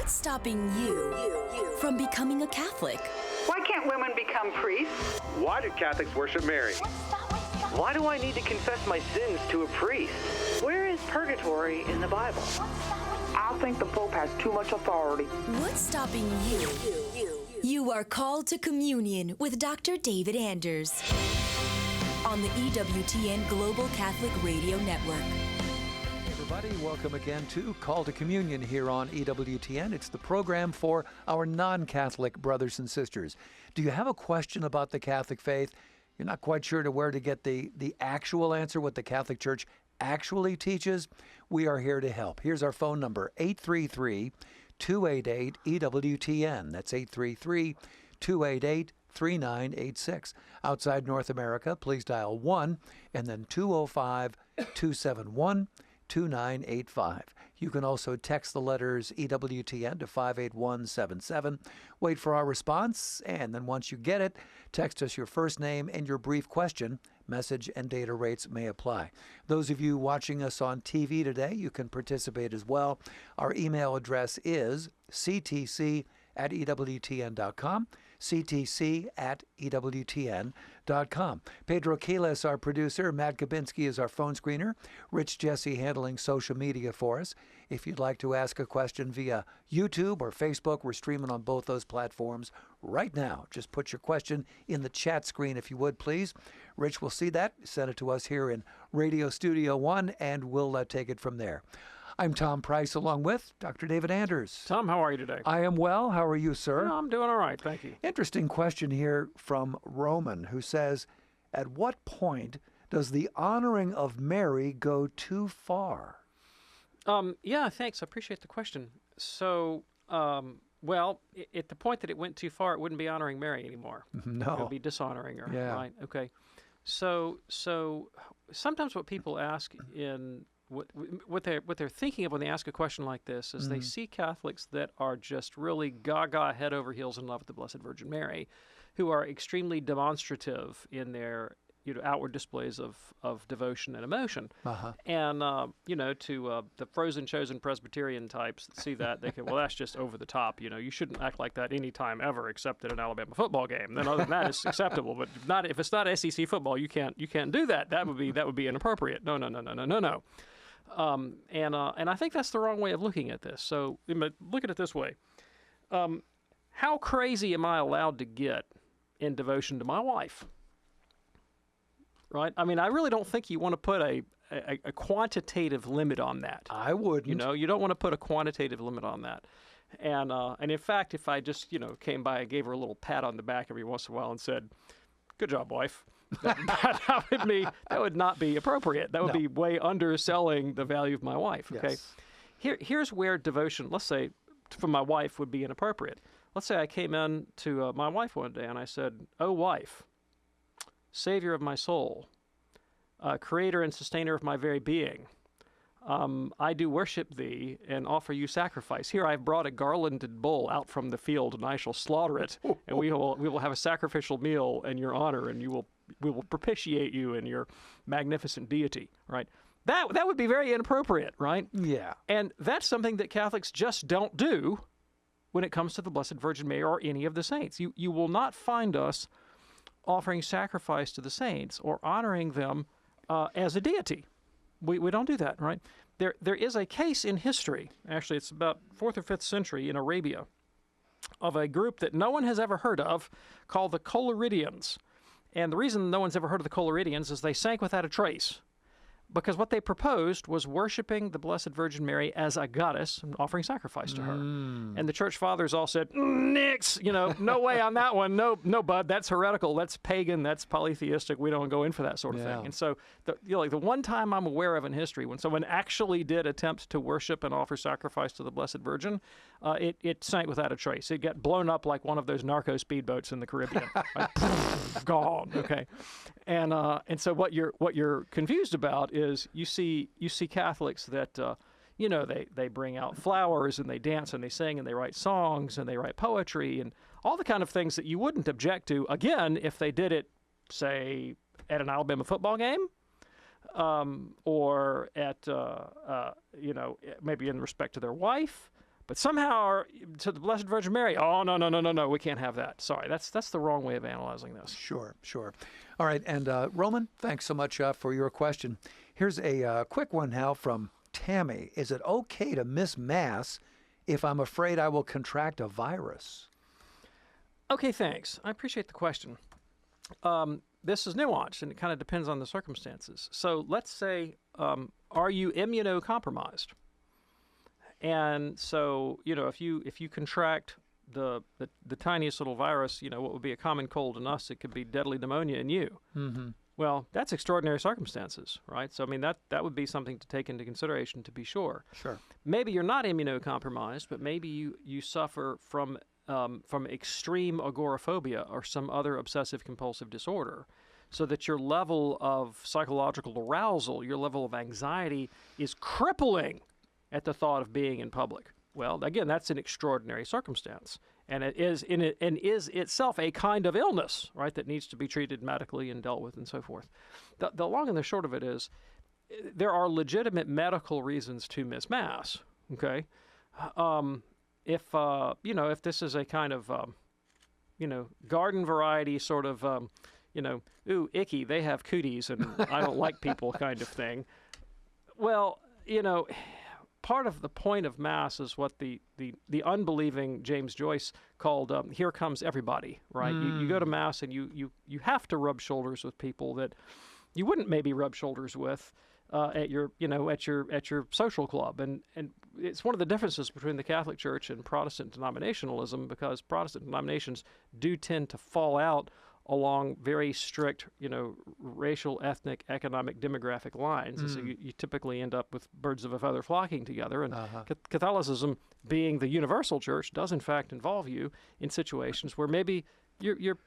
What's stopping you from becoming a Catholic? Why can't women become priests? Why do Catholics worship Mary? Why do I need to confess my sins to a priest? Where is purgatory in the Bible? I think the Pope has too much authority. What's stopping you? You are called to communion with Dr. David Anders on the EWTN Global Catholic Radio Network. Everybody, welcome again to Call to Communion here on EWTN. It's the program for our non-Catholic brothers and sisters. Do you have a question about the Catholic faith? You're not quite sure to where to get the actual answer, what the Catholic Church actually teaches? We are here to help. Here's our phone number, 833-288-EWTN. That's 833-288-3986. Outside North America, please dial 1 and then 205-271-2985. You can also text the letters EWTN to 58177. Wait for our response, and then once you get it, text us your first name and your brief question. Message and data rates may apply. Those of you watching us on TV today, you can participate as well. Our email address is ctc@ewtn.com, ctc@ewtn.com. Pedro Quiles, our producer. Matt Gabinski is our phone screener. Rich Jesse handling social media for us. If you'd like to ask a question via YouTube or Facebook, we're streaming on both those platforms right now. Just put your question in the chat screen if you would, please. Rich will see that, send it to us here in Radio Studio 1, and we'll take it from there. I'm Tom Price, along with Dr. David Anders. Tom, how are you today? I am well. How are you, sir? No, I'm doing all right, thank you. Interesting question here from Roman, who says, at what point does the honoring of Mary go too far? Yeah, thanks. I appreciate the question. So, well, at the point that it went too far, it wouldn't be honoring Mary anymore. No. It would be dishonoring her, Yeah. right? Okay. So sometimes what people ask in what they're thinking of when they ask a question like this is they see Catholics that are just really gaga head over heels in love with the Blessed Virgin Mary, who are extremely demonstrative in their outward displays of devotion and emotion. Uh-huh. And to the frozen chosen Presbyterian types that see that, they can, well, that's just over the top. You shouldn't act like that any time ever except at an Alabama football game. Then other than that, it's acceptable. But if it's not SEC football, you can't do that. That would be inappropriate. No. And I think that's the wrong way of looking at this. So look at it this way. How crazy am I allowed to get in devotion to my wife? Right? I mean, I really don't think you want to put a quantitative limit on that. I wouldn't. You don't want to put a quantitative limit on that. And in fact, if I just, came by and gave her a little pat on the back every once in a while and said, "Good job, wife," that would not be appropriate. That would be way underselling the value of my wife. Okay. Yes. Here's where devotion, let's say, from my wife would be inappropriate. Let's say I came in to my wife one day and I said, "Oh, wife, Savior of my soul, creator and sustainer of my very being, I do worship thee and offer you sacrifice. Here I've brought a garlanded bull out from the field, and I shall slaughter it, and we will have a sacrificial meal in your honor, and we will propitiate you in your magnificent deity." Right? That would be very inappropriate, right? Yeah. And that's something that Catholics just don't do when it comes to the Blessed Virgin Mary or any of the saints. You will not find us offering sacrifice to the saints or honoring them as a deity. We don't do that, right? There is a case in history, actually it's about 4th or 5th century in Arabia, of a group that no one has ever heard of called the Collyridians. And the reason no one's ever heard of the Collyridians is they sank without a trace, because what they proposed was worshiping the Blessed Virgin Mary as a goddess and offering sacrifice to her. And the church fathers all said, "Nix, no way on that one. No, bud, that's heretical, that's pagan, that's polytheistic. We don't go in for that sort of thing." And so, the one time I'm aware of in history when someone actually did attempt to worship and offer sacrifice to the Blessed Virgin, it sank without a trace. It got blown up like one of those narco speedboats in the Caribbean. Like, gone. Okay, and so what you're confused about is you see Catholics that they bring out flowers and they dance and they sing and they write songs and they write poetry and all the kind of things that you wouldn't object to, again, if they did it, say, at an Alabama football game, or at maybe in respect to their wife. But somehow to the Blessed Virgin Mary, oh, no, we can't have that. Sorry, that's the wrong way of analyzing this. Sure. All right, and Roman, thanks so much for your question. Here's a quick one now from Tammy. Is it okay to miss Mass if I'm afraid I will contract a virus? Okay, thanks. I appreciate the question. This is nuanced, and it kind of depends on the circumstances. So let's say, are you immunocompromised? And so, if you contract the tiniest little virus, what would be a common cold in us, it could be deadly pneumonia in you. Mm-hmm. Well, that's extraordinary circumstances, right? So, I mean, that would be something to take into consideration, to be sure. Sure. Maybe you're not immunocompromised, but maybe you suffer from extreme agoraphobia or some other obsessive-compulsive disorder, so that your level of psychological arousal, your level of anxiety is crippling at the thought of being in public. Well, again, that's an extraordinary circumstance, and it is itself a kind of illness, right, that needs to be treated medically and dealt with and so forth. The long and the short of it is, there are legitimate medical reasons to miss Mass. Okay, if this is a kind of garden variety sort of ooh, icky, they have cooties and I don't like people kind of thing. Well, part of the point of Mass is what the unbelieving James Joyce called "Here Comes Everybody." Right? You go to Mass and you have to rub shoulders with people that you wouldn't maybe rub shoulders with at your social club, and it's one of the differences between the Catholic Church and Protestant denominationalism, because Protestant denominations do tend to fall out along very strict, racial, ethnic, economic, demographic lines. And so you typically end up with birds of a feather flocking together. And Catholicism, being the universal church, does in fact involve you in situations where maybe you're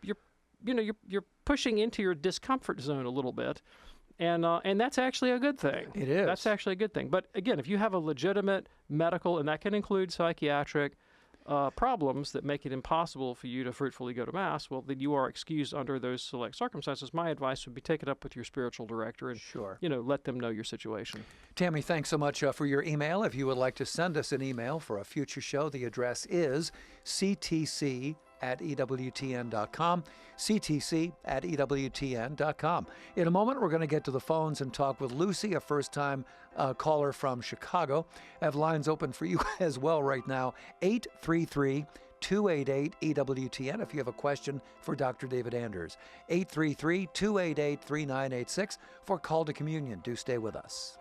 pushing into your discomfort zone a little bit. And that's actually a good thing. It is. That's actually a good thing. But again, if you have a legitimate medical, and that can include psychiatric, problems that make it impossible for you to fruitfully go to Mass, well, then you are excused under those select circumstances. My advice would be take it up with your spiritual director and, let them know your situation. Tammy, thanks so much for your email. If you would like to send us an email for a future show, the address is ctc@ewtn.com, ctc@ewtn.com. In a moment, we're going to get to the phones and talk with Lucy, a first-time caller from Chicago. I have lines open for you as well right now, 833-288-EWTN, if you have a question for Dr. David Anders. 833-288-3986 for Call to Communion. Do stay with us.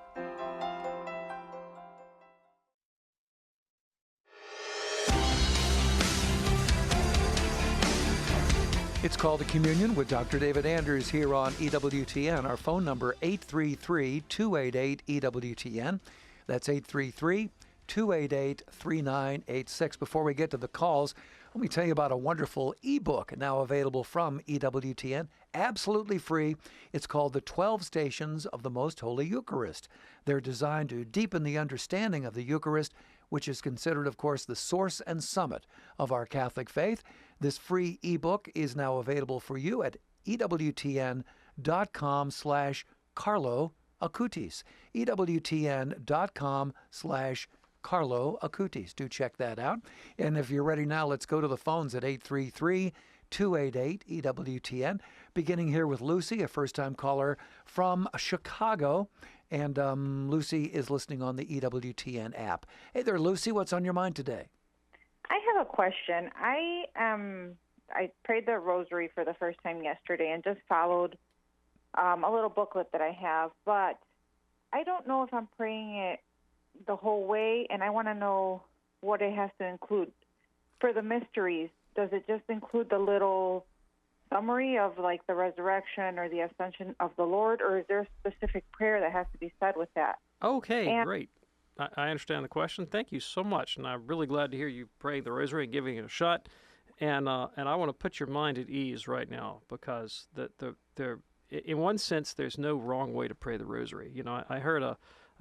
It's Call to Communion with Dr. David Anders here on EWTN. Our phone number, 833-288-EWTN. That's 833-288-3986. Before we get to the calls, let me tell you about a wonderful ebook now available from EWTN, absolutely free. It's called The 12 Stations of the Most Holy Eucharist. They're designed to deepen the understanding of the Eucharist, which is considered, of course, the source and summit of our Catholic faith. This free ebook is now available for you at EWTN.com/Carlo Acutis. EWTN.com/Carlo Acutis. Do check that out. And if you're ready now, let's go to the phones at 833-288-EWTN. Beginning here with Lucy, a first-time caller from Chicago. And Lucy is listening on the EWTN app. Hey there, Lucy. What's on your mind today? I have a question. I prayed the rosary for the first time yesterday and just followed a little booklet that I have, but I don't know if I'm praying it the whole way, and I want to know what it has to include. For the mysteries, does it just include the little summary of like the resurrection or the ascension of the Lord, or is there a specific prayer that has to be said with that? Okay, great. I understand the question. Thank you so much, and I'm really glad to hear you praying the rosary and giving it a shot. And I want to put your mind at ease right now, because in one sense, there's no wrong way to pray the rosary. I heard a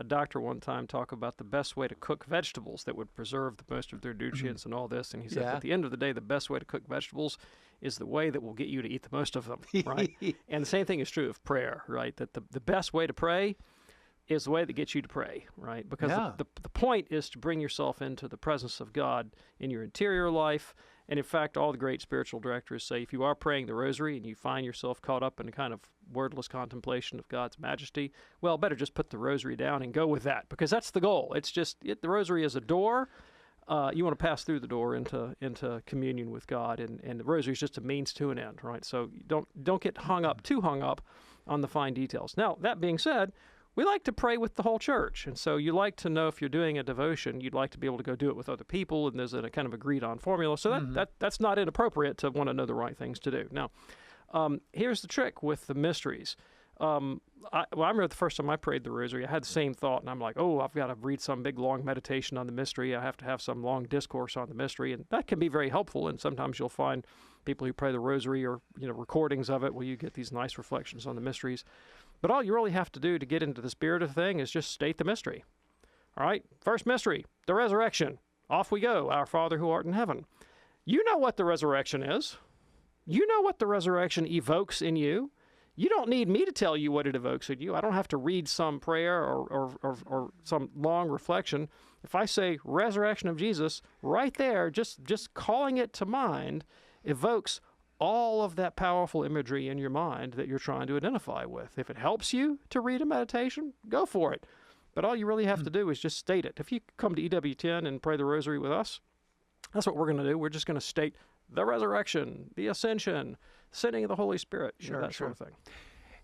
doctor one time talk about the best way to cook vegetables that would preserve the most of their nutrients and all this, and he said, at the end of the day, the best way to cook vegetables is the way that will get you to eat the most of them, right? And the same thing is true of prayer, right? That the best way to pray is the way that gets you to pray, right? Because Yeah. the point is to bring yourself into the presence of God in your interior life. And in fact, all the great spiritual directors say if you are praying the rosary and you find yourself caught up in a kind of wordless contemplation of God's majesty, well, better just put the rosary down and go with that, because that's the goal. It's just the rosary is a door. You want to pass through the door into communion with God, and the rosary is just a means to an end, right? So don't get too hung up on the fine details. Now, that being said, we like to pray with the whole church, and so you like to know if you're doing a devotion, you'd like to be able to go do it with other people, and there's a kind of agreed-on formula. So that's not inappropriate to want to know the right things to do. Now, here's the trick with the mysteries. I remember the first time I prayed the rosary, I had the same thought, and I'm like, oh, I've got to read some big, long meditation on the mystery. I have to have some long discourse on the mystery, and that can be very helpful, and sometimes you'll find people who pray the rosary or recordings of it where you get these nice reflections on the mysteries. But all you really have to do to get into the spirit of the thing is just state the mystery. All right? First mystery, the resurrection. Off we go, our Father who art in heaven. You know what the resurrection is. You know what the resurrection evokes in you. You don't need me to tell you what it evokes in you. I don't have to read some prayer or some long reflection. If I say resurrection of Jesus, right there, just calling it to mind evokes all of that powerful imagery in your mind that you're trying to identify with. If it helps you to read a meditation, go for it. But all you really have to do is just state it. If you come to EWTN and pray the rosary with us, that's what we're going to do. We're just going to state the resurrection, the ascension, sending of the Holy Spirit, that sort of thing.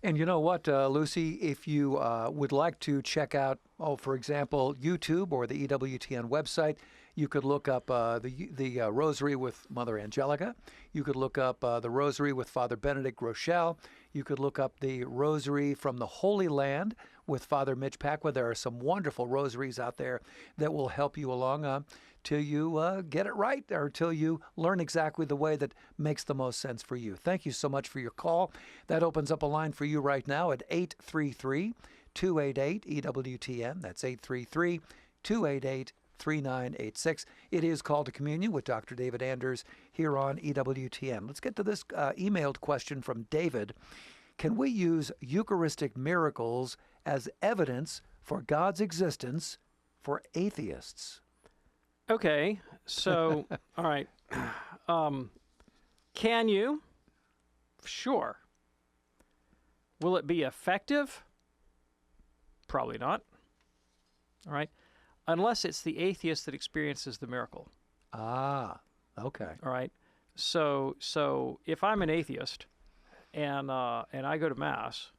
And you know what, Lucy, if you would like to check out, for example, YouTube or the EWTN website, you could look up the Rosary with Mother Angelica. You could look up the Rosary with Father Benedict Rochelle. You could look up the Rosary from the Holy Land with Father Mitch Pacwa. There are some wonderful rosaries out there that will help you along till you get it right, or till you learn exactly the way that makes the most sense for you. Thank you so much for your call. That opens up a line for you right now at 833-288-EWTN. That's 833-288-3986. It is Call to Communion with Dr. David Anders here on EWTN. Let's get to this emailed question from David. Can we use Eucharistic miracles as evidence for God's existence for atheists? Okay, so, all right. Can you? Sure. Will it be effective? Probably not. All right. Unless it's the atheist that experiences the miracle. Ah, okay. All right. So if I'm an atheist and I go to Mass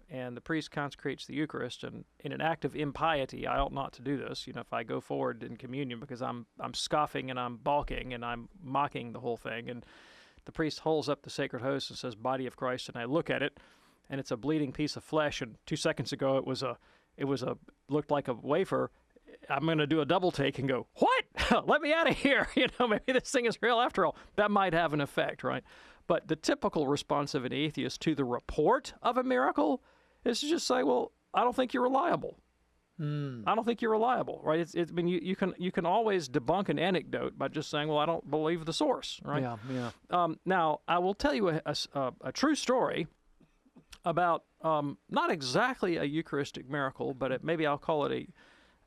and the priest consecrates the Eucharist, and in an act of impiety, I ought not to do this. If I go forward in communion because I'm scoffing and I'm balking and I'm mocking the whole thing, and the priest holds up the sacred host and says, "Body of Christ," and I look at it, and it's a bleeding piece of flesh, and 2 seconds ago it looked like a wafer. I'm going to do a double take and go, "What? Let me out of here." Maybe this thing is real after all. That might have an effect, right? But the typical response of an atheist to the report of a miracle is to just say, "Well, I don't think you're reliable." I don't think you're reliable, right? I mean, you can always debunk an anecdote by just saying, "Well, I don't believe the source," right? Yeah. Now, I will tell you a true story about not exactly a Eucharistic miracle, but maybe I'll call it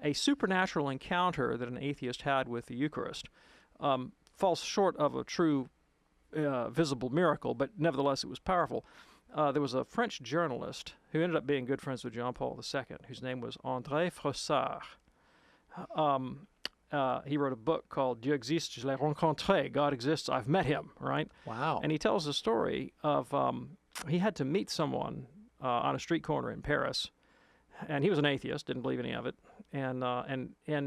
a supernatural encounter that an atheist had with the Eucharist. Falls short of a true visible miracle, but nevertheless it was powerful. There was a French journalist who ended up being good friends with John Paul II, whose name was André Froissart. He wrote a book called Dieu existe, je l'ai rencontré, God exists, I've met him, right? Wow. And he tells the story of he had to meet someone on a street corner in Paris, and he was an atheist, didn't believe any of it, and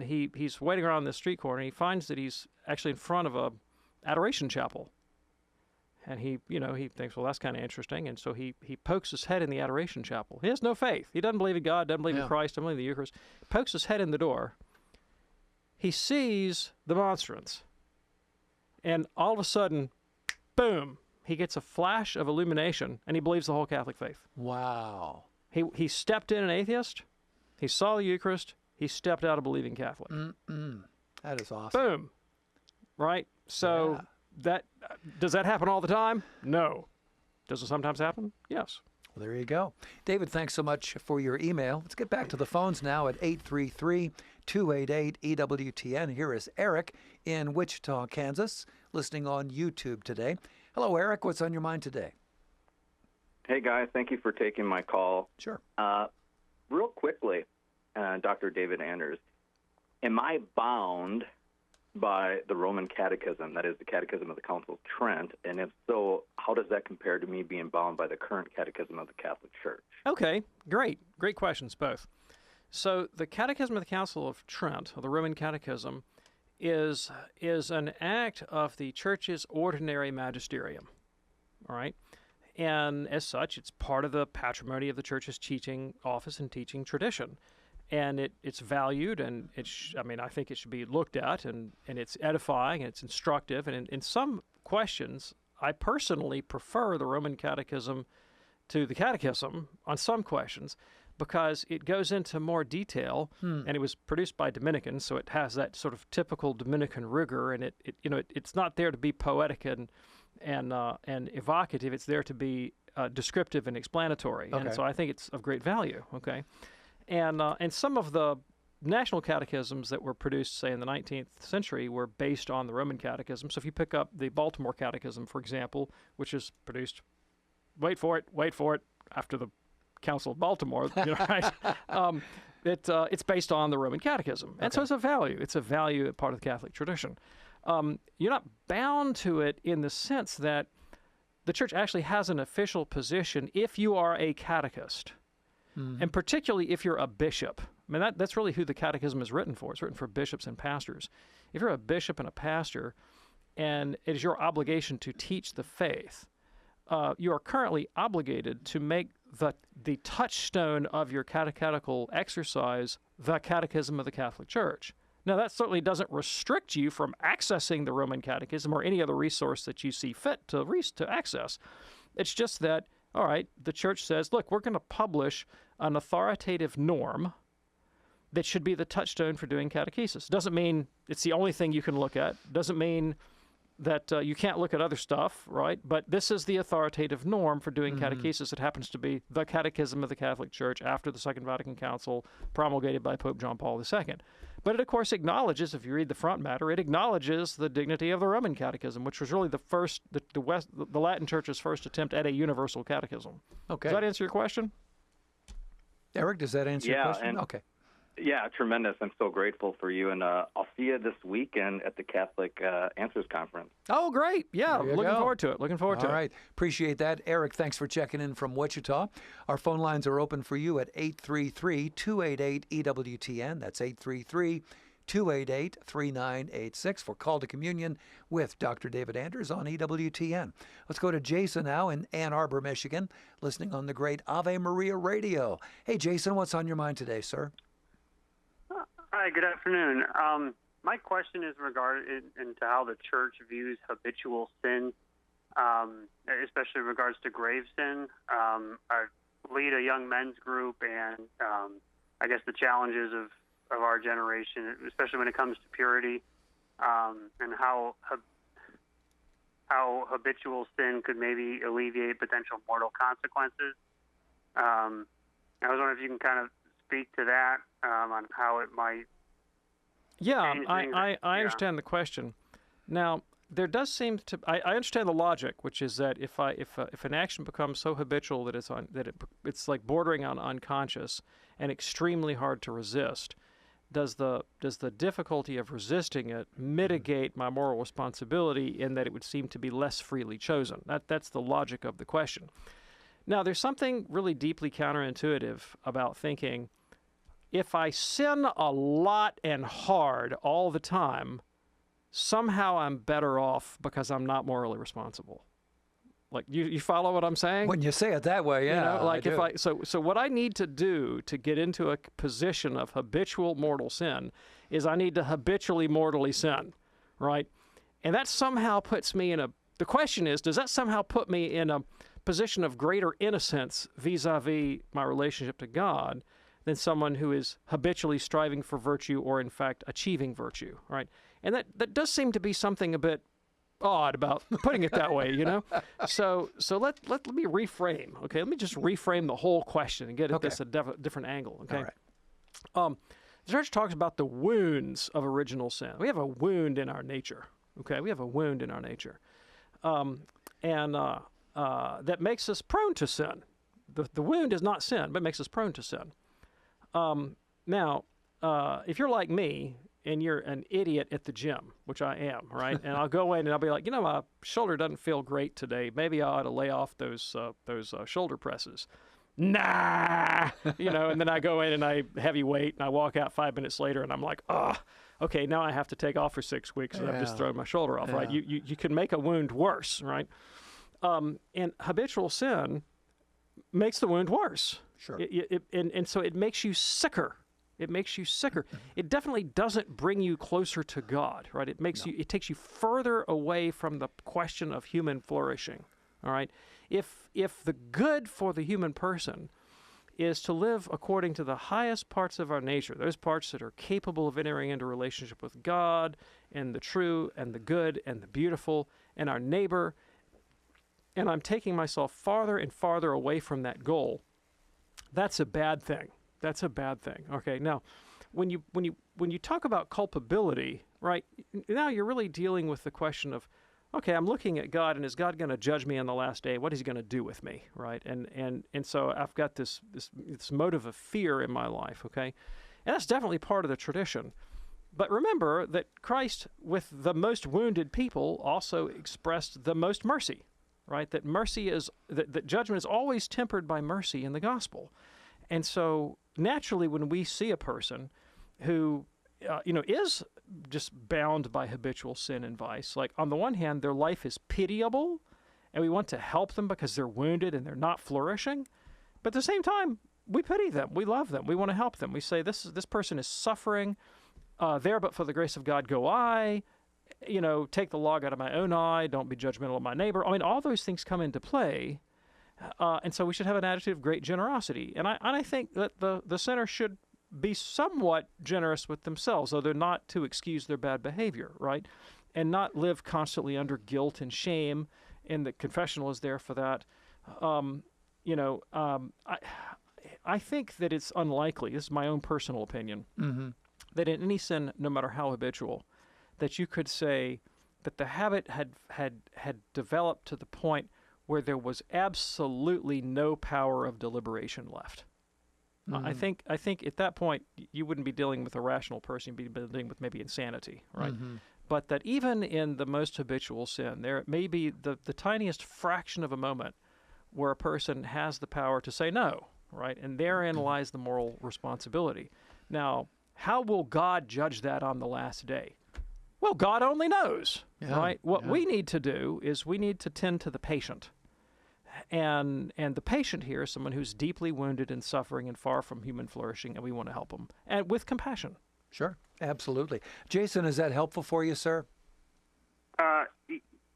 he's waiting around this street corner, and he finds that he's actually in front of a adoration chapel. And he thinks, well, that's kind of interesting. And so he pokes his head in the adoration chapel. He has no faith. He doesn't believe in God, doesn't believe in Christ, doesn't believe in the Eucharist. Pokes his head in the door. He sees the monstrance. And all of a sudden, boom, he gets a flash of illumination, and he believes the whole Catholic faith. Wow. He stepped in an atheist. He saw the Eucharist. He stepped out a believing Catholic. That is awesome. Boom. Right? So... Does that happen all the time? No. Does it sometimes happen? Yes. Well, there you go. David, thanks so much for your email. Let's get back to the phones now at 833-288-EWTN. Here is Eric in Wichita, Kansas, listening on YouTube today. Hello, Eric. What's on your mind today? Hey, guys. Thank you for taking my call. Sure. Real quickly, Dr. David Anders, am I bound by the Roman Catechism, that is the Catechism of the Council of Trent? And if so, how does that compare to me being bound by the current Catechism of the Catholic Church? Okay, great. Great questions, both. So the Catechism of the Council of Trent, or the Roman Catechism, is an act of the Church's ordinary magisterium, all right? And as such, it's part of the patrimony of the Church's teaching office and teaching tradition. And it's valued, and I think it should be looked at, and it's edifying, and it's instructive. And in some questions, I personally prefer the Roman Catechism to the Catechism on some questions, because it goes into more detail, and it was produced by Dominicans, so it has that sort of typical Dominican rigor, and it's not there to be poetic and evocative. It's there to be descriptive and explanatory, and so I think it's of great value. Okay. And some of the national catechisms that were produced, say, in the 19th century were based on the Roman Catechism. So if you pick up the Baltimore Catechism, for example, which is produced, wait for it, after the Council of Baltimore, right? It's based on the Roman Catechism. And so it's a value. It's a value part of the Catholic tradition. You're not bound to it in the sense that the Church actually has an official position if you are a catechist. And particularly if you're a bishop. I mean, that's really who the catechism is written for. It's written for bishops and pastors. If you're a bishop and a pastor, and it is your obligation to teach the faith, you are currently obligated to make the touchstone of your catechetical exercise the Catechism of the Catholic Church. Now, that certainly doesn't restrict you from accessing the Roman Catechism or any other resource that you see fit to access. It's just that, all right, the Church says, look, we're going to publish an authoritative norm that should be the touchstone for doing catechesis. Doesn't mean it's the only thing you can look at. Doesn't mean that you can't look at other stuff, right? But this is the authoritative norm for doing catechesis. It happens to be the Catechism of the Catholic Church after the Second Vatican Council, promulgated by Pope John Paul II. But it, of course, acknowledges, if you read the front matter, it acknowledges the dignity of the Roman Catechism, which was really the Latin Church's first attempt at a universal catechism. Okay. Does that answer your question? Eric, does that answer your question? Okay. Yeah, tremendous. I'm so grateful for you. And I'll see you this weekend at the Catholic Answers Conference. Oh, great. Yeah, looking forward to it. All right. Appreciate that. Eric, thanks for checking in from Wichita. Our phone lines are open for you at 833-288-EWTN. That's 833-288-3986 for Call to Communion with Dr. David Anders on EWTN. Let's go to Jason now in Ann Arbor, Michigan, listening on the great Ave Maria Radio. Hey, Jason, what's on your mind today, sir? Hi, good afternoon. My question is regarding into how the Church views habitual sin, especially in regards to grave sin. I lead a young men's group, and I guess the challenges of our generation, especially when it comes to purity, and how habitual sin could maybe alleviate potential mortal consequences. I was wondering if you can kind of speak to that, on how it might. Yeah, I understand the question. Now, there does seem to. I understand the logic, which is that if an action becomes so habitual that it's like bordering on unconscious and extremely hard to resist, does the difficulty of resisting it mitigate my moral responsibility in that it would seem to be less freely chosen? That's the logic of the question. Now, there's something really deeply counterintuitive about thinking, if I sin a lot and hard all the time, somehow I'm better off because I'm not morally responsible. Like, you follow what I'm saying? When you say it that way, yeah. So what I need to do to get into a position of habitual mortal sin is I need to habitually mortally sin, right? And that somehow puts me in the question is, does that somehow put me in a position of greater innocence vis-a-vis my relationship to God than someone who is habitually striving for virtue or, in fact, achieving virtue, right? And that does seem to be something a bit odd about putting it that way, you know. So let me reframe. Okay, let me just reframe the whole question and get at this at a different angle. Okay. All right. The church talks about the wounds of original sin. We have a wound in our nature. Okay, we have a wound in our nature, and that makes us prone to sin. The wound is not sin, but makes us prone to sin. Now, if you're like me and you're an idiot at the gym, which I am, right? And I'll go in and I'll be like, my shoulder doesn't feel great today. Maybe I ought to lay off those shoulder presses. Nah, and then I go in and I heavy weight and I walk out 5 minutes later and I'm like, okay, now I have to take off for 6 weeks and I've just thrown my shoulder off, right? You can make a wound worse, right? And habitual sin makes the wound worse. Sure. And so it makes you sicker. It makes you sicker. It definitely doesn't bring you closer to God, right? It takes you further away from the question of human flourishing, all right? If the good for the human person is to live according to the highest parts of our nature, those parts that are capable of entering into a relationship with God and the true and the good and the beautiful and our neighbor, and I'm taking myself farther and farther away from that goal, that's a bad thing. That's a bad thing. Okay. Now, when you talk about culpability, right? Now you're really dealing with the question of, okay, I'm looking at God, and is God going to judge me on the last day? What is He going to do with me, right? And so I've got this motive of fear in my life. Okay, and that's definitely part of the tradition. But remember that Christ, with the most wounded people, also expressed the most mercy, right? That mercy is that judgment is always tempered by mercy in the gospel. And so naturally, when we see a person who is just bound by habitual sin and vice, like on the one hand, their life is pitiable, and we want to help them because they're wounded and they're not flourishing. But at the same time, we pity them, we love them, we want to help them. We say, this person is suffering. There, but for the grace of God, go I. Take the log out of my own eye. Don't be judgmental of my neighbor. I mean, all those things come into play. And so we should have an attitude of great generosity. And I think that the sinner should be somewhat generous with themselves, though they're not to excuse their bad behavior, right? And not live constantly under guilt and shame, and the confessional is there for that. I think that it's unlikely, this is my own personal opinion, that in any sin, no matter how habitual, that you could say that the habit had developed to the point where there was absolutely no power of deliberation left. I think at that point you wouldn't be dealing with a rational person; you'd be dealing with maybe insanity, right? But that even in the most habitual sin, there may be the tiniest fraction of a moment where a person has the power to say no, right? And therein lies the moral responsibility. Now, how will God judge that on the last day? Well, God only knows, right? What we need to do is we need to tend to the patient. And the patient here is someone who's deeply wounded and suffering and far from human flourishing, and we want to help them, and with compassion. Sure, absolutely. Jason, is that helpful for you, sir?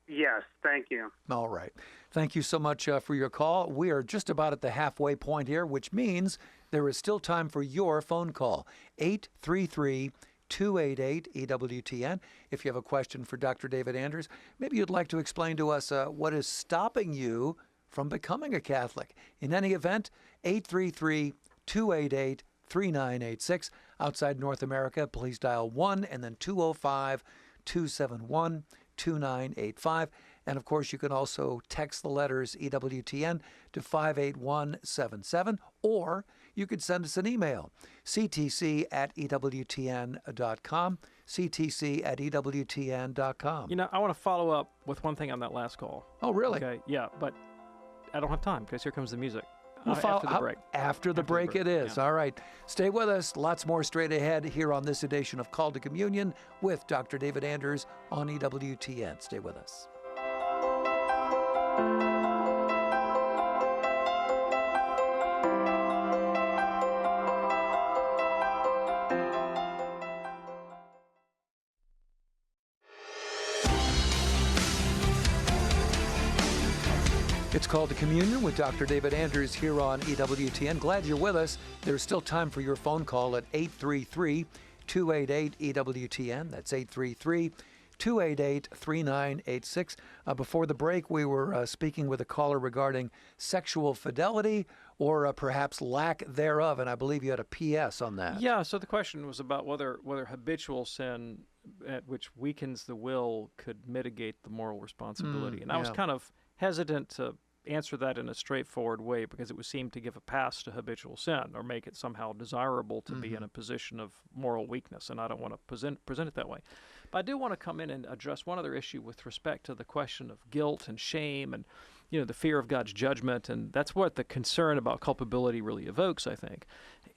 Yes, thank you. All right. Thank you so much for your call. We are just about at the halfway point here, which means there is still time for your phone call. 833-288-EWTN. If you have a question for Dr. David Anders, maybe you'd like to explain to us what is stopping you from becoming a Catholic. In any event, 833-288-3986. Outside North America, please dial 1 and then 205-271-2985. And of course, you can also text the letters EWTN to 58177, or you could send us an email, ctc@ewtn.com, ctc@ewtn.com. I want to follow up with one thing on that last call. Oh, really? Okay, yeah, but I don't have time because here comes the music. After the break. After the break it is. Yeah. All right. Stay with us. Lots more straight ahead here on this edition of Call to Communion with Dr. David Anders on EWTN. Stay with us. It's Called to Communion with Dr. David Anders here on EWTN. Glad you're with us. There's still time for your phone call at 833-288-EWTN. That's 288-3986. Before the break, we were speaking with a caller regarding sexual fidelity or perhaps lack thereof, and I believe you had a PS on that. Yeah, so the question was about whether habitual sin, which weakens the will, could mitigate the moral responsibility. And I was kind of hesitant to answer that in a straightforward way because it would seem to give a pass to habitual sin or make it somehow desirable to be in a position of moral weakness, and I don't want to present it that way. But I do want to come in and address one other issue with respect to the question of guilt and shame and the fear of God's judgment, and that's what the concern about culpability really evokes, I think.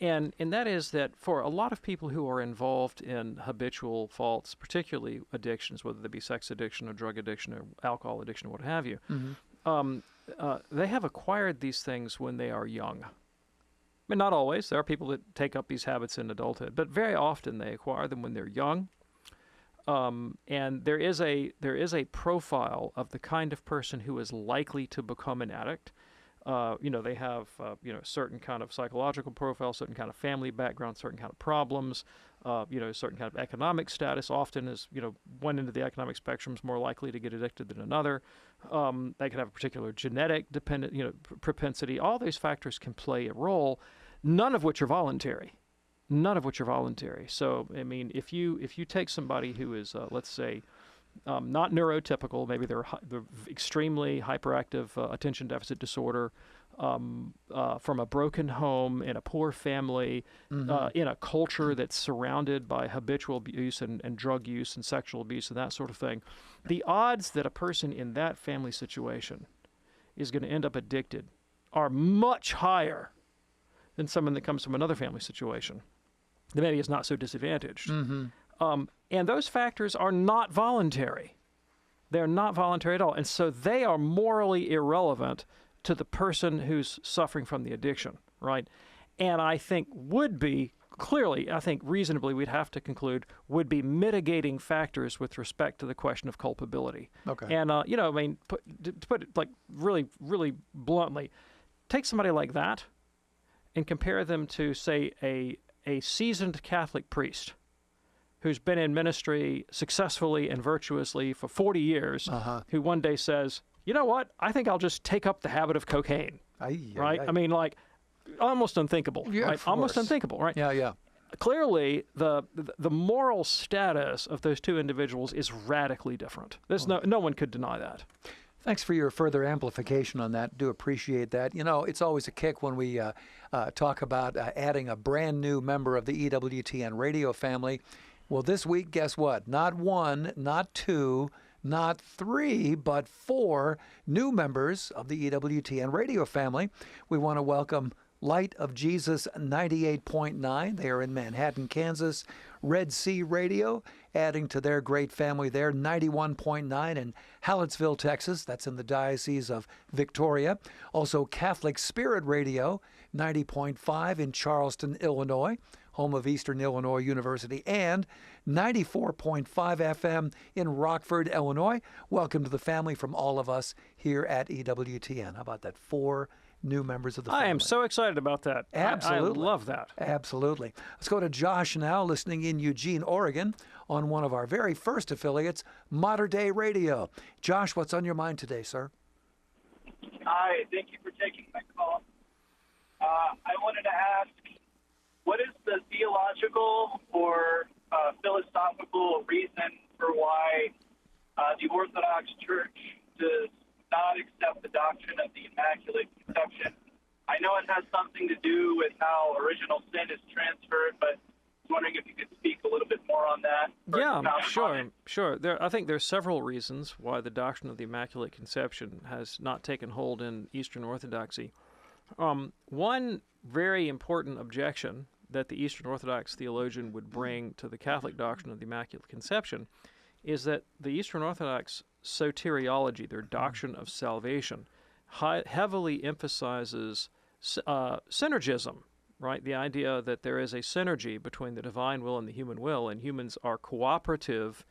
And that is that for a lot of people who are involved in habitual faults, particularly addictions, whether they be sex addiction or drug addiction or alcohol addiction or what have you, they have acquired these things when they are young. I mean, not always. There are people that take up these habits in adulthood, but very often they acquire them when they're young. And there is a profile of the kind of person who is likely to become an addict. They have certain kind of psychological profile, certain kind of family background, certain kind of problems, certain kind of economic status. Often is one end of the economic spectrum is more likely to get addicted than another. They could have a particular genetic propensity. All these factors can play a role, none of which are voluntary. So, I mean, if you take somebody who is, let's say, not neurotypical, maybe they're extremely hyperactive attention deficit disorder, from a broken home, in a poor family, in a culture that's surrounded by habitual abuse and drug use and sexual abuse and that sort of thing, the odds that a person in that family situation is going to end up addicted are much higher than someone that comes from another family situation that maybe is not so disadvantaged. And those factors are not voluntary. They're not voluntary at all. And so they are morally irrelevant to the person who's suffering from the addiction, right? And I think reasonably, we'd have to conclude, would be mitigating factors with respect to the question of culpability. Okay. And, to put it like really, really bluntly, take somebody like that and compare them to, say, a seasoned Catholic priest who's been in ministry successfully and virtuously for 40 years, who one day says, you know what, I think I'll just take up the habit of cocaine, right? I mean, like, almost unthinkable, right? Almost unthinkable, right? Yeah. Clearly, the moral status of those two individuals is radically different. There's no one could deny that. Thanks for your further amplification on that. Do appreciate that. It's always a kick when we talk about adding a brand new member of the EWTN radio family. Well, this week, guess what? Not one, not two, not three, but 4 new members of the EWTN radio family. We want to welcome Light of Jesus 98.9. They are in Manhattan, Kansas. Red Sea Radio, adding to their great family there, 91.9 in Hallettsville, Texas. That's in the Diocese of Victoria. Also Catholic Spirit Radio, 90.5 in Charleston, Illinois, home of Eastern Illinois University, and 94.5 FM in Rockford, Illinois. Welcome to the family from all of us here at EWTN. How about that? 4 new members of the family. I am so excited about that. Absolutely. I love that. Absolutely. Let's go to Josh now, listening in Eugene, Oregon, on one of our very first affiliates, Modern Day Radio. Josh, what's on your mind today, sir? Hi, thank you for taking my call. I wanted to ask, what is the theological or philosophical reason for why the Orthodox Church does not accept the doctrine of the Immaculate Conception? I know it has something to do with how original sin is transferred, but I was wondering if you could speak a little bit more on that. Yeah, sure. I think there's several reasons why the doctrine of the Immaculate Conception has not taken hold in Eastern Orthodoxy. One very important objection that the Eastern Orthodox theologian would bring to the Catholic doctrine of the Immaculate Conception is that the Eastern Orthodox soteriology, their doctrine of salvation, heavily emphasizes synergism, right? The idea that there is a synergy between the divine will and the human will, and humans are cooperative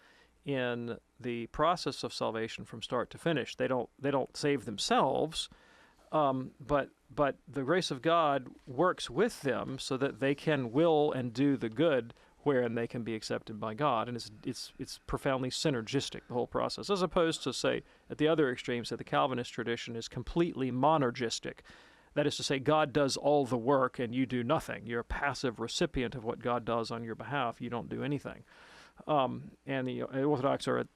in the process of salvation from start to finish. They don't save themselves, but the grace of God works with them so that they can will and do the good wherein they can be accepted by God, and it's profoundly synergistic, the whole process, as opposed to, say, at the other extremes, that the Calvinist tradition is completely monergistic. That is to say, God does all the work and you do nothing. You're a passive recipient of what God does on your behalf. You don't do anything. And the Orthodox are at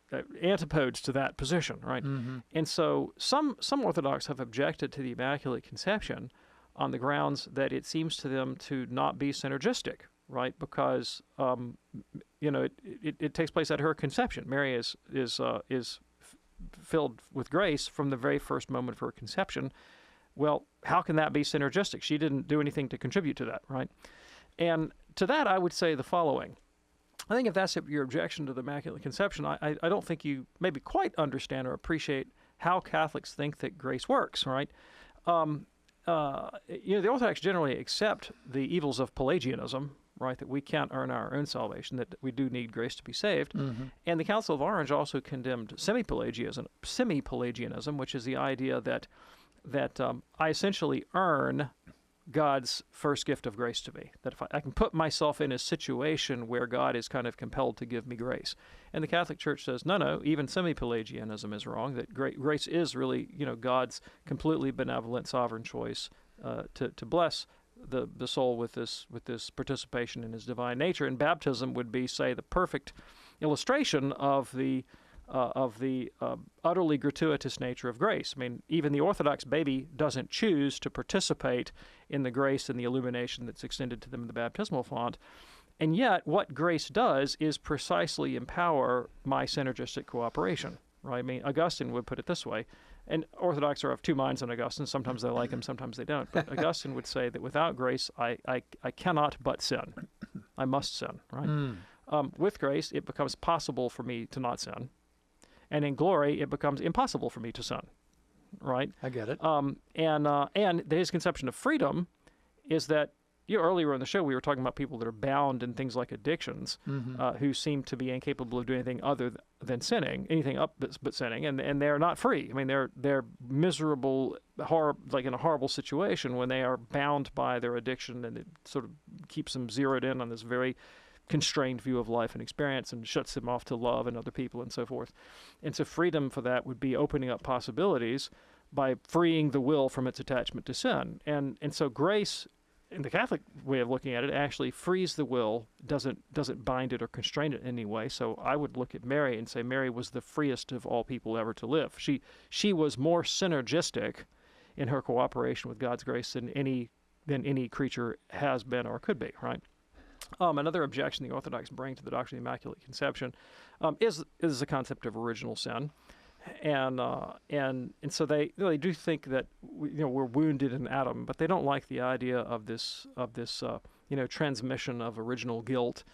antipodes to that position, right? Mm-hmm. And so some Orthodox have objected to the Immaculate Conception on the grounds that it seems to them to not be synergistic, right? Because it takes place at her conception. Mary is filled with grace from the very first moment of her conception. Well, how can that be synergistic? She didn't do anything to contribute to that, right? And to that, I would say the following. I think if that's your objection to the Immaculate Conception, I don't think you maybe quite understand or appreciate how Catholics think that grace works, right? The Orthodox generally accept the evils of Pelagianism, right, that we can't earn our own salvation, that we do need grace to be saved. Mm-hmm. And the Council of Orange also condemned semi-Pelagianism, which is the idea that I essentially earn God's first gift of grace to me, that if I can put myself in a situation where God is kind of compelled to give me grace. And the Catholic Church says, no, even semi-Pelagianism is wrong, that grace is really, God's completely benevolent sovereign choice to bless the soul with this participation in his divine nature. And baptism would be, say, the perfect illustration of the utterly gratuitous nature of grace. I mean, even the Orthodox baby doesn't choose to participate in the grace and the illumination that's extended to them in the baptismal font. And yet, what grace does is precisely empower my synergistic cooperation, right? I mean, Augustine would put it this way, and Orthodox are of two minds on Augustine. Sometimes they like him, sometimes they don't. But Augustine would say that without grace, I cannot but sin. I must sin, right? With grace, it becomes possible for me to not sin. And in glory, it becomes impossible for me to sin, right? I get it. And his conception of freedom is that, earlier in the show, we were talking about people that are bound in things like addictions, who seem to be incapable of doing anything other than sinning, anything up but sinning, and they're not free. I mean, they're miserable, like in a horrible situation when they are bound by their addiction, and it sort of keeps them zeroed in on this very constrained view of life and experience and shuts them off to love and other people and so forth. And so freedom for that would be opening up possibilities by freeing the will from its attachment to sin. And so grace, in the Catholic way of looking at it, actually frees the will, doesn't bind it or constrain it in any way. So I would look at Mary and say Mary was the freest of all people ever to live. She was more synergistic in her cooperation with God's grace than any creature has been or could be, right? Another objection the Orthodox bring to the doctrine of the Immaculate Conception is the concept of original sin, and so they do think that we're wounded in Adam, but they don't like the idea of this transmission of original guilt.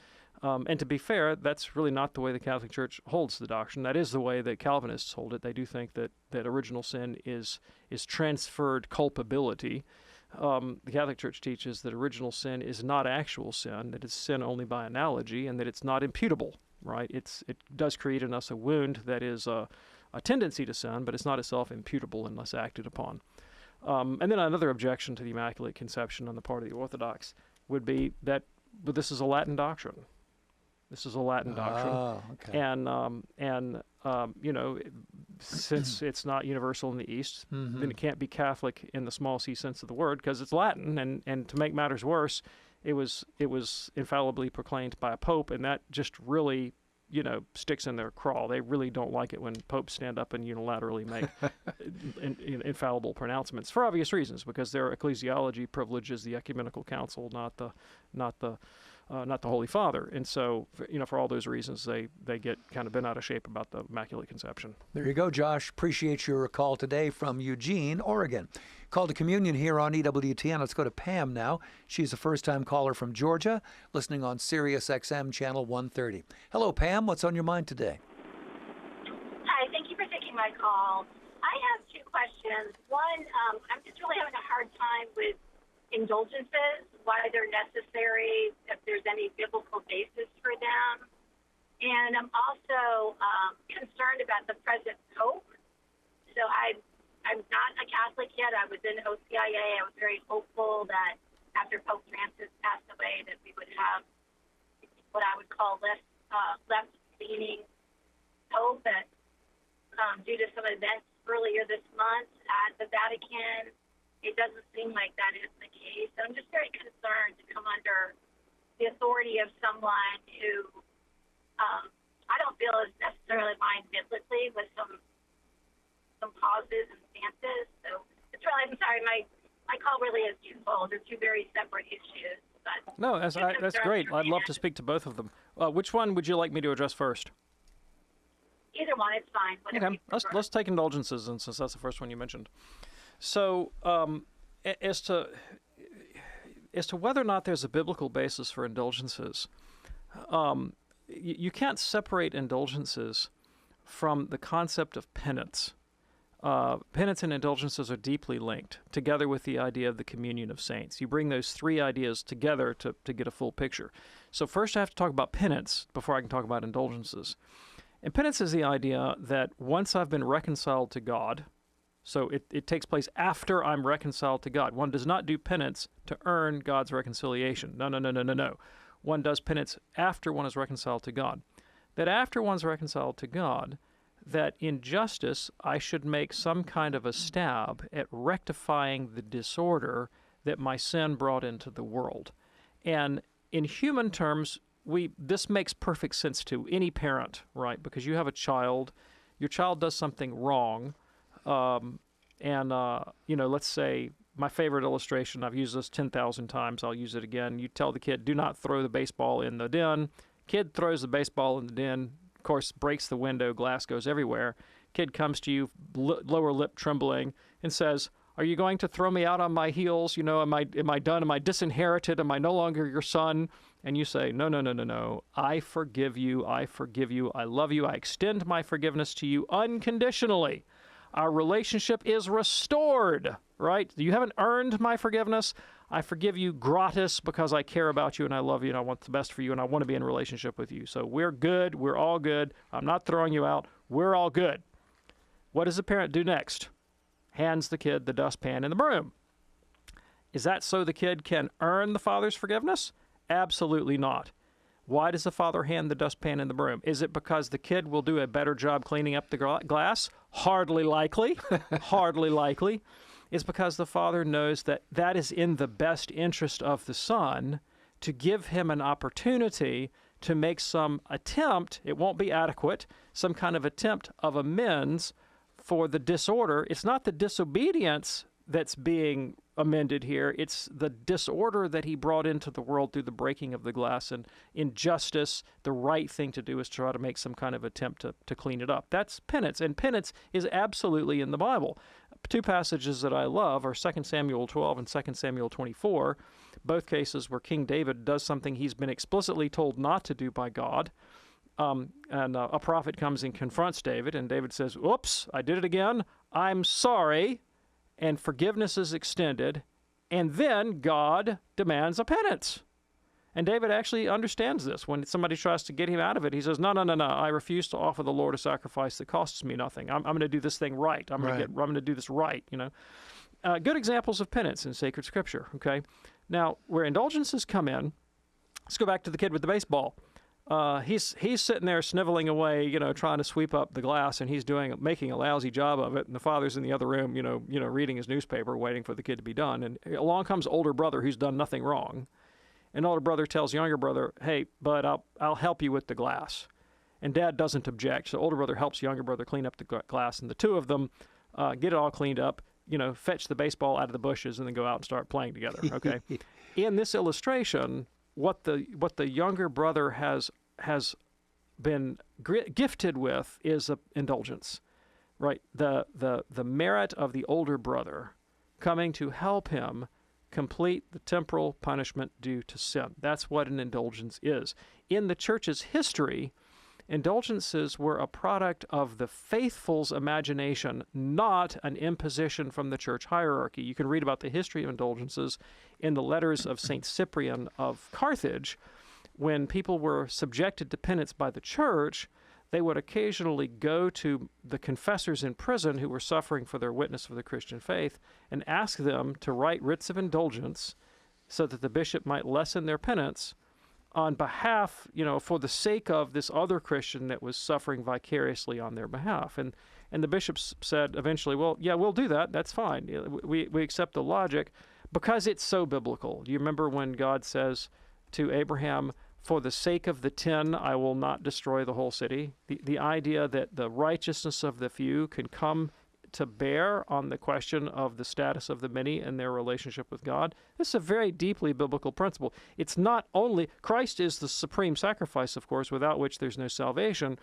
And to be fair, that's really not the way the Catholic Church holds the doctrine. That is the way that Calvinists hold it. They do think that original sin is transferred culpability. The Catholic Church teaches that original sin is not actual sin, that it's sin only by analogy, and that it's not imputable, right? It does create in us a wound that is a tendency to sin, but it's not itself imputable unless acted upon. And then another objection to the Immaculate Conception on the part of the Orthodox would be that this is a Latin doctrine. This is a Latin doctrine. Oh, okay. And since it's not universal in the East, then it can't be Catholic in the small c sense of the word because it's Latin. And to make matters worse, it was infallibly proclaimed by a pope, and that just really, sticks in their craw. They really don't like it when popes stand up and unilaterally make infallible pronouncements for obvious reasons, because their ecclesiology privileges the ecumenical council, not the Holy Father. And so, for all those reasons, they get kind of bent out of shape about the Immaculate Conception. There you go, Josh. Appreciate your call today from Eugene, Oregon. Call to Communion here on EWTN. Let's go to Pam now. She's a first-time caller from Georgia, listening on Sirius XM Channel 130. Hello, Pam. What's on your mind today? Hi. Thank you for taking my call. I have two questions. One, I'm just really having a hard time with indulgences, why they're necessary, if there's any biblical basis for them. And I'm also concerned about the present Pope. So I'm not a Catholic yet. I was in OCIA. I was very hopeful that after Pope Francis passed away that we would have what I would call left-leaning pope, but due to some events earlier this month at the Vatican, it doesn't seem like that is the case. I'm just very concerned to come under the authority of someone who I don't feel is necessarily aligned biblically with some pauses and stances. So it's really, I'm sorry, my call really is twofold. They're two very separate issues. But no, that's great. I'd love to speak to both of them. Which one would you like me to address first? Either one, it's fine. Okay, let's take indulgences, and since that's the first one you mentioned. So, as to whether or not there's a biblical basis for indulgences, you can't separate indulgences from the concept of penance. Penance and indulgences are deeply linked, together with the idea of the communion of saints. You bring those three ideas together to get a full picture. So first I have to talk about penance before I can talk about indulgences. And penance is the idea that once I've been reconciled to God, so it takes place after I'm reconciled to God. One does not do penance to earn God's reconciliation. No. One does penance after one is reconciled to God. That after one's reconciled to God, that in justice I should make some kind of a stab at rectifying the disorder that my sin brought into the world. And in human terms, this makes perfect sense to any parent, right? Because you have a child, your child does something wrong, let's say, my favorite illustration, I've used this 10,000 times, I'll use it again. You tell the kid, do not throw the baseball in the den. Kid throws the baseball in the den, of course, breaks the window, glass goes everywhere. Kid comes to you, lower lip trembling, and says, are you going to throw me out on my heels? You know, am I done? Am I disinherited? Am I no longer your son? And you say, no. I forgive you. I love you. I extend my forgiveness to you unconditionally. Our relationship is restored, right? You haven't earned my forgiveness. I forgive you gratis because I care about you and I love you and I want the best for you and I want to be in a relationship with you. So we're good. We're all good. I'm not throwing you out. We're all good. What does the parent do next? Hands the kid the dustpan and the broom. Is that so the kid can earn the father's forgiveness? Absolutely not. Why does the father hand the dustpan and the broom? Is it because the kid will do a better job cleaning up the glass? Hardly likely. Hardly likely. It's because the father knows that that is in the best interest of the son to give him an opportunity to make some attempt, it won't be adequate, some kind of attempt of amends for the disorder. It's not the disobedience that's being amended here. It's the disorder that he brought into the world through the breaking of the glass. And in justice, the right thing to do is try to make some kind of attempt to clean it up. That's penance. And penance is absolutely in the Bible. Two passages that I love are 2 Samuel 12 and 2 Samuel 24, both cases where King David does something he's been explicitly told not to do by God. A prophet comes and confronts David, and David says, oops, I did it again. I'm sorry. And forgiveness is extended. And then God demands a penance. And David actually understands this. When somebody tries to get him out of it, he says, no. I refuse to offer the Lord a sacrifice that costs me nothing. I'm going to do this thing right. I'm going to do this right, you know. Good examples of penance in sacred scripture, okay? Now, where indulgences come in, let's go back to the kid with the baseball. He's sitting there sniveling away, you know, trying to sweep up the glass, and he's making a lousy job of it. And the father's in the other room, you know, reading his newspaper, waiting for the kid to be done. And along comes older brother who's done nothing wrong. And older brother tells younger brother, "Hey, bud, I'll help you with the glass." And dad doesn't object, so older brother helps younger brother clean up the glass, and the two of them get it all cleaned up. You know, fetch the baseball out of the bushes, and then go out and start playing together. Okay. In this illustration, what the younger brother has been gifted with is an indulgence, right? The merit of the older brother coming to help him complete the temporal punishment due to sin. That's what an indulgence is. In the church's history, indulgences were a product of the faithful's imagination, not an imposition from the church hierarchy. You can read about the history of indulgences in the letters of St. Cyprian of Carthage. When people were subjected to penance by the church, they would occasionally go to the confessors in prison who were suffering for their witness for the Christian faith and ask them to write writs of indulgence so that the bishop might lessen their penance. on behalf, for the sake of this other Christian that was suffering vicariously on their behalf. And the bishops said eventually, well, yeah, we'll do that. That's fine. We accept the logic because it's so biblical. Do you remember when God says to Abraham, for the sake of the 10, I will not destroy the whole city? The idea that the righteousness of the few can come to bear on the question of the status of the many and their relationship with God. This is a very deeply biblical principle. It's not only, Christ is the supreme sacrifice, of course, without which there's no salvation,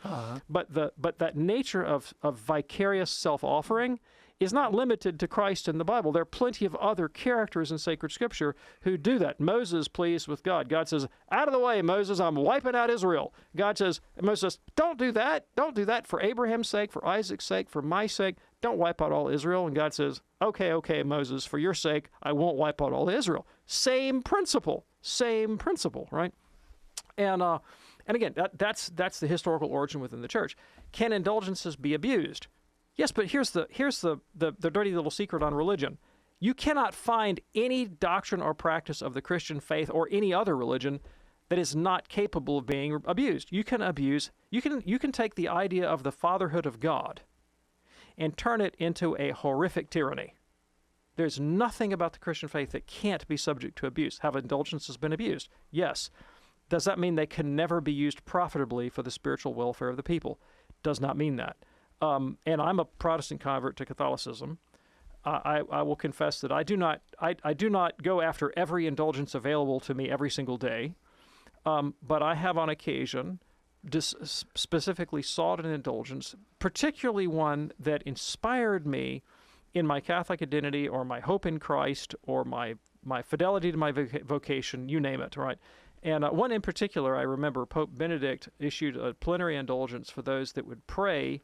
but that nature of vicarious self-offering is not limited to Christ in the Bible. There are plenty of other characters in sacred Scripture who do that. Moses pleads with God. God says, out of the way, Moses, I'm wiping out Israel. Moses says, don't do that. Don't do that for Abraham's sake, for Isaac's sake, for my sake. Don't wipe out all Israel. And God says, okay, Moses, for your sake, I won't wipe out all Israel. Same principle, right? And again, that's the historical origin within the church. Can indulgences be abused? Yes, but here's the dirty little secret on religion. You cannot find any doctrine or practice of the Christian faith or any other religion that is not capable of being abused. You can take the idea of the fatherhood of God and turn it into a horrific tyranny. There's nothing about the Christian faith that can't be subject to abuse. Have indulgences been abused? Yes. Does that mean they can never be used profitably for the spiritual welfare of the people? Does not mean that. And I'm a Protestant convert to Catholicism. I will confess that I do not go after every indulgence available to me every single day, but I have on occasion specifically sought an indulgence, particularly one that inspired me in my Catholic identity or my hope in Christ or my fidelity to my vocation, you name it, right? And one in particular, I remember Pope Benedict issued a plenary indulgence for those that would pray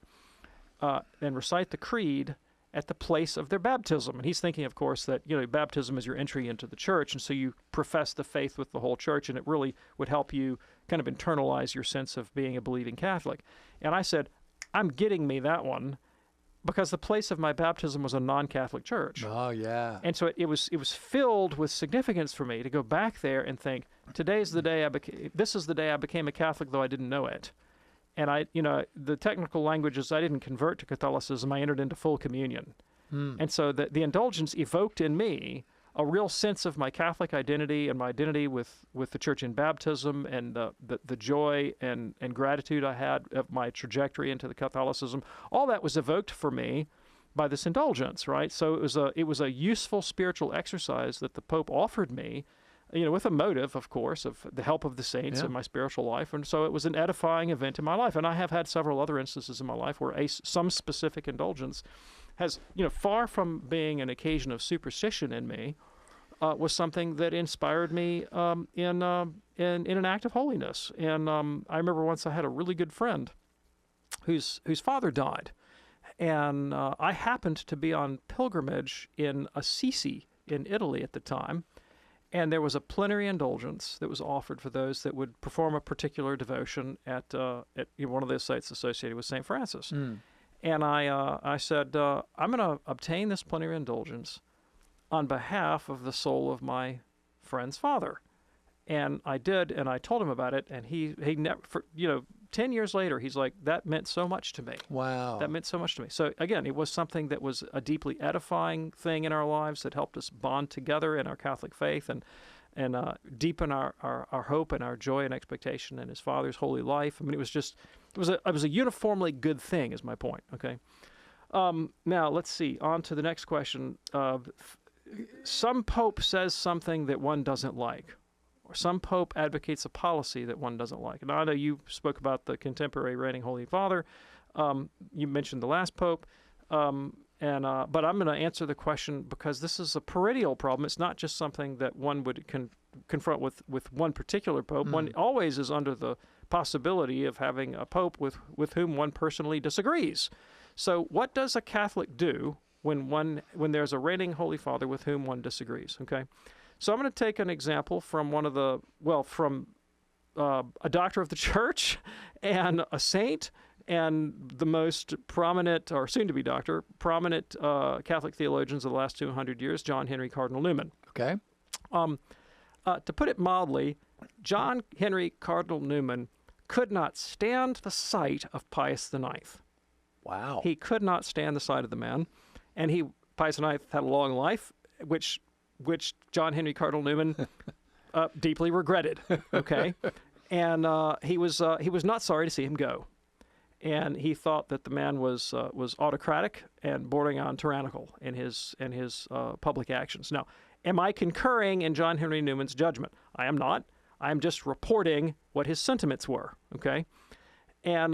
and recite the creed at the place of their baptism. And he's thinking, of course, that baptism is your entry into the church, and so you profess the faith with the whole church, and it really would help you kind of internalize your sense of being a believing Catholic. And I said, I'm getting me that one because the place of my baptism was a non-Catholic church. Oh, yeah. And so it was filled with significance for me to go back there and think, this is the day I became a Catholic, though I didn't know it. And the technical language is I didn't convert to Catholicism, I entered into full communion. And so the indulgence evoked in me a real sense of my Catholic identity and my identity with the church in baptism and the joy and gratitude I had of my trajectory into the Catholicism. All that was evoked for me by this indulgence, right? So it was a useful spiritual exercise that the Pope offered me, with a motive, of course, of the help of the saints in my spiritual life. And so it was an edifying event in my life. And I have had several other instances in my life where some specific indulgence has, far from being an occasion of superstition in me, was something that inspired me in an act of holiness. And I remember once I had a really good friend whose father died. And I happened to be on pilgrimage in Assisi in Italy at the time. And there was a plenary indulgence that was offered for those that would perform a particular devotion at one of those sites associated with St. Francis. And I said, I'm going to obtain this plenary indulgence on behalf of the soul of my friend's father. And I did, and I told him about it, and he never, 10 years later, he's like, that meant so much to me. Wow. That meant so much to me. So again, it was something that was a deeply edifying thing in our lives that helped us bond together in our Catholic faith and deepen our hope and our joy and expectation in his father's holy life. I mean, it was a uniformly good thing, is my point. Okay. Now let's see. On to the next question. Some pope says something that one doesn't like. Some pope advocates a policy that one doesn't like. And I know you spoke about the contemporary reigning Holy Father. You mentioned the last pope. But I'm going to answer the question because this is a perennial problem. It's not just something that one would confront with one particular pope. One always is under the possibility of having a pope with whom one personally disagrees. So what does a Catholic do when there's a reigning Holy Father with whom one disagrees? Okay. So I'm going to take an example from from a doctor of the church and a saint and the most prominent, or soon-to-be doctor, prominent Catholic theologians of the last 200 years, John Henry Cardinal Newman. Okay. To put it mildly, John Henry Cardinal Newman could not stand the sight of Pius IX. Wow. He could not stand the sight of the man. And Pius IX had a long life, which John Henry Cardinal Newman deeply regretted. Okay, and he was not sorry to see him go, and he thought that the man was autocratic and bordering on tyrannical in his public actions. Now, am I concurring in John Henry Newman's judgment? I am not. I am just reporting what his sentiments were. Okay, and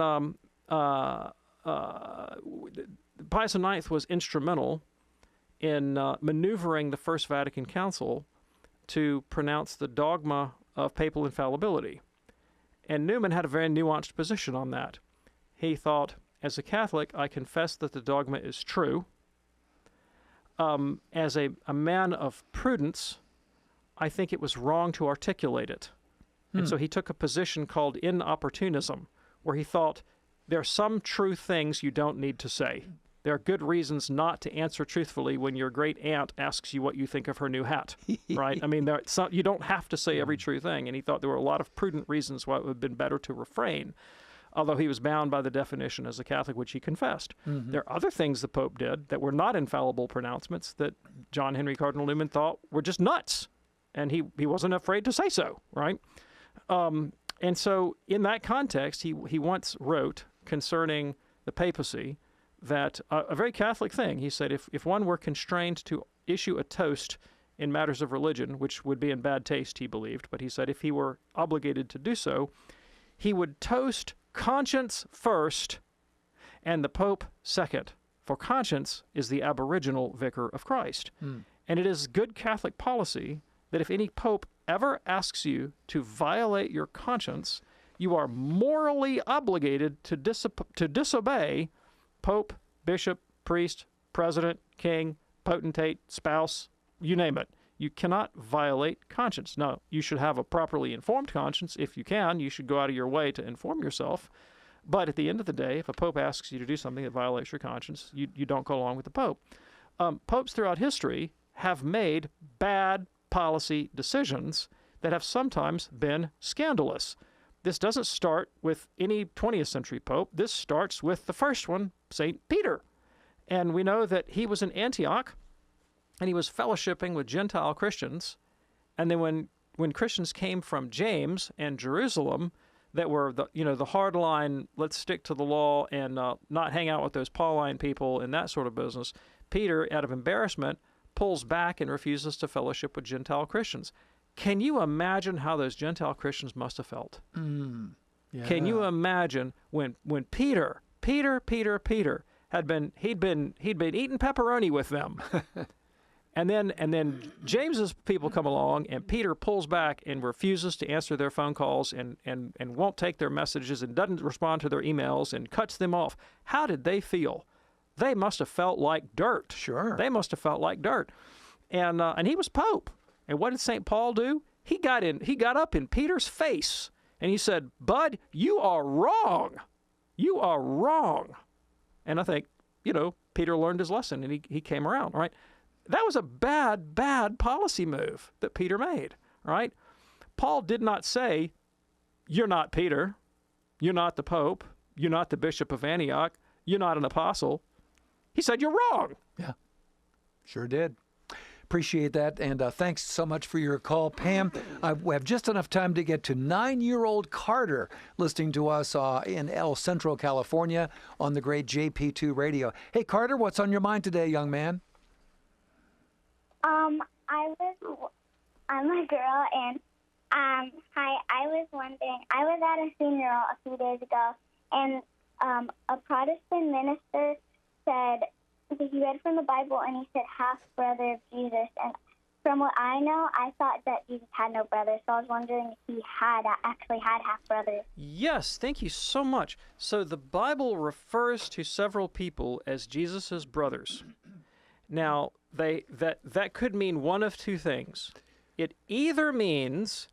Pius IX was instrumental in maneuvering the First Vatican Council to pronounce the dogma of papal infallibility. And Newman had a very nuanced position on that. He thought, as a Catholic, I confess that the dogma is true. As a man of prudence, I think it was wrong to articulate it. And so he took a position called inopportunism, where he thought, there are some true things you don't need to say. There are good reasons not to answer truthfully when your great aunt asks you what you think of her new hat, right? I mean, you don't have to say every true thing, and he thought there were a lot of prudent reasons why it would have been better to refrain, although he was bound by the definition as a Catholic, which he confessed. Mm-hmm. There are other things the Pope did that were not infallible pronouncements that John Henry Cardinal Newman thought were just nuts, and he wasn't afraid to say so, right? And so in that context, he once wrote concerning the papacy that a very Catholic thing. He said, if one were constrained to issue a toast in matters of religion, which would be in bad taste, he believed, but he said if he were obligated to do so, he would toast conscience first and the Pope second, for conscience is the aboriginal vicar of Christ. And it is good Catholic policy that if any Pope ever asks you to violate your conscience, you are morally obligated to disobey Pope, bishop, priest, president, king, potentate, spouse, you name it. You cannot violate conscience. Now, you should have a properly informed conscience. If you can, you should go out of your way to inform yourself. But at the end of the day, if a pope asks you to do something that violates your conscience, you don't go along with the pope. Popes throughout history have made bad policy decisions that have sometimes been scandalous. This doesn't start with any 20th century pope. This starts with the first one, St. Peter. And we know that he was in Antioch, and he was fellowshipping with Gentile Christians. And then when Christians came from James and Jerusalem that were the hardline, let's stick to the law and not hang out with those Pauline people and that sort of business, Peter, out of embarrassment, pulls back and refuses to fellowship with Gentile Christians. Can you imagine how those Gentile Christians must have felt? Yeah. Can you imagine when Peter had been eating pepperoni with them, and then James's people come along and Peter pulls back and refuses to answer their phone calls and won't take their messages and doesn't respond to their emails and cuts them off. How did they feel? They must have felt like dirt. Sure. They must have felt like dirt. And he was Pope. And what did St. Paul do? He got up in Peter's face and he said, "Bud, you are wrong. You are wrong." And I think, Peter learned his lesson and he came around, right? That was a bad policy move that Peter made, right? Paul did not say, "You're not Peter. You're not the Pope. You're not the Bishop of Antioch. You're not an apostle." He said, "You're wrong." Yeah, sure did. Appreciate that, and thanks so much for your call, Pam. We have just enough time to get to 9-year-old Carter listening to us in El Centro, California on the great JP2 radio. Hey, Carter, what's on your mind today, young man? I'm a girl, and hi, I was wondering, I was at a funeral a few days ago, and a Protestant minister said, he read from the Bible, and he said half-brother of Jesus, and from what I know, I thought that Jesus had no brother, so I was wondering if he actually had half-brothers. Yes, thank you so much. So the Bible refers to several people as Jesus' brothers. Now, that could mean one of two things. It either means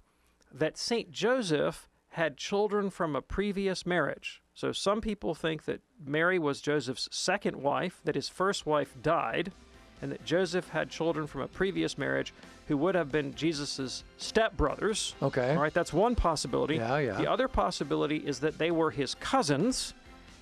that St. Joseph had children from a previous marriage. So some people think that Mary was Joseph's second wife, that his first wife died, and that Joseph had children from a previous marriage who would have been Jesus' stepbrothers. Okay. All right, that's one possibility. Yeah. The other possibility is that they were his cousins,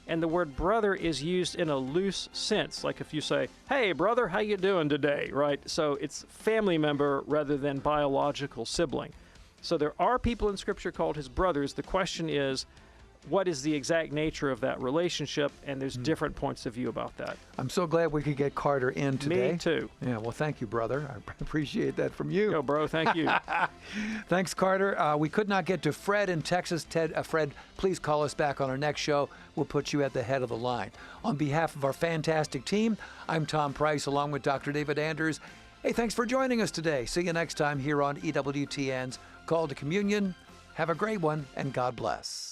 and the word brother is used in a loose sense. Like if you say, hey, brother, how you doing today, right? So it's family member rather than biological sibling. So there are people in Scripture called his brothers. The question is, what is the exact nature of that relationship? And there's different points of view about that. I'm so glad we could get Carter in today. Me too. Yeah, well, thank you, brother. I appreciate that from you. Yo, bro, thank you. Thanks, Carter. We could not get to Fred in Texas. Fred, please call us back on our next show. We'll put you at the head of the line. On behalf of our fantastic team, I'm Tom Price, along with Dr. David Anders. Hey, thanks for joining us today. See you next time here on EWTN's Call to Communion. Have a great one, and God bless.